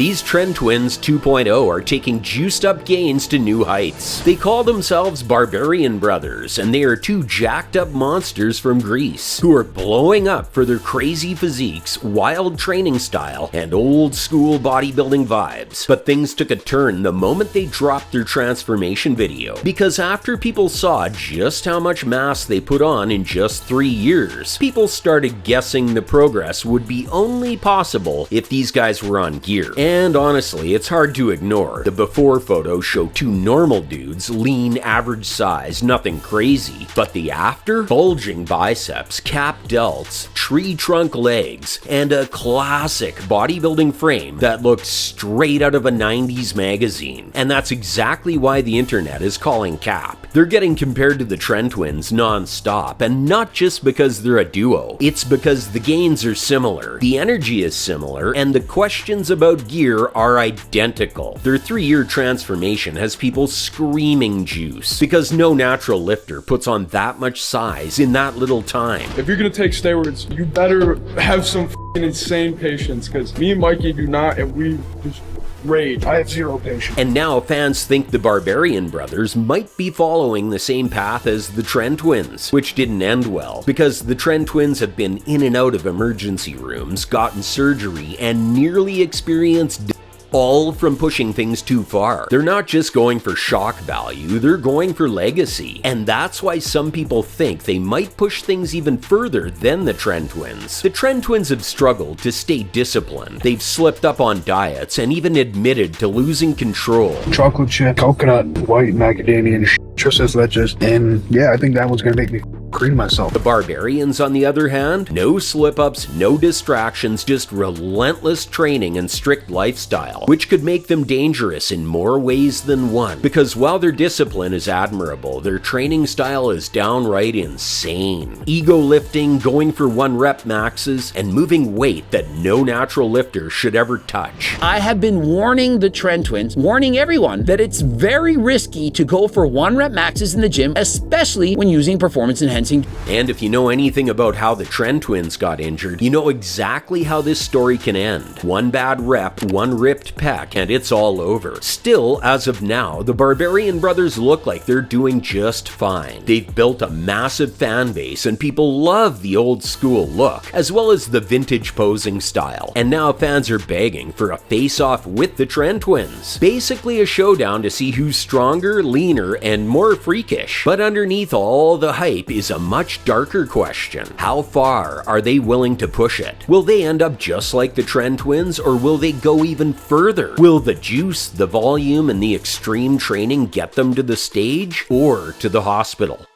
These Tren Twins 2.0 are taking juiced up gains to new heights. They call themselves Barbarian brothers, and they are two jacked up monsters from Greece who are blowing up for their crazy physiques, wild training style, and old school bodybuilding vibes. But things took a turn the moment they dropped their transformation video, because after people saw just how much mass they put on in just 3 years, people started guessing the progress would be only possible if these guys were on gear. And honestly, it's hard to ignore. The before photos show two normal dudes, lean, average size, nothing crazy. But the after? Bulging biceps, capped delts, tree trunk legs, and a classic bodybuilding frame that looks straight out of a 90s magazine. And that's exactly why the internet is calling cap. They're getting compared to the Tren Twins non-stop, and not just because they're a duo. It's because the gains are similar, the energy is similar, and the questions about gear are identical. Their 3-year transformation has people screaming juice, because no natural lifter puts on that much size in that little time. If you're gonna take steroids, you better have some f***ing insane patience, because me and Mikey do not, and we just rage. I have zero patience. And now fans think the Barbarian brothers might be following the same path as the Tren Twins, which didn't end well, because the Tren Twins have been in and out of emergency rooms, gotten surgery, and nearly experienced all from pushing things too far. They're not just going for shock value, they're going for legacy. And that's why some people think they might push things even further than the Tren Twins. The Tren Twins have struggled to stay disciplined. They've slipped up on diets and even admitted to losing control. Chocolate chip, coconut, white macadamia, and just as leches. And yeah, I think that was gonna make me cream myself. The Barbarians, on the other hand, no slip-ups, no distractions, just relentless training and strict lifestyle, which could make them dangerous in more ways than one. Because while their discipline is admirable, their training style is downright insane. Ego lifting, going for 1-rep maxes, and moving weight that no natural lifter should ever touch. I have been warning the Tren Twins, warning everyone, that it's very risky to go for 1-rep maxes in the gym, especially when using performance-enhancing. And if you know anything about how the Tren Twins got injured, you know exactly how this story can end. One bad rep, one ripped pec, and it's all over. Still, as of now, the Barbarian brothers look like they're doing just fine. They've built a massive fan base, and people love the old school look, as well as the vintage posing style. And now fans are begging for a face-off with the Tren Twins. Basically a showdown to see who's stronger, leaner, and more freakish. But underneath all the hype is a much darker question. How far are they willing to push it? Will they end up just like the Tren Twins, or will they go even further? Will the juice, the volume, and the extreme training get them to the stage or to the hospital?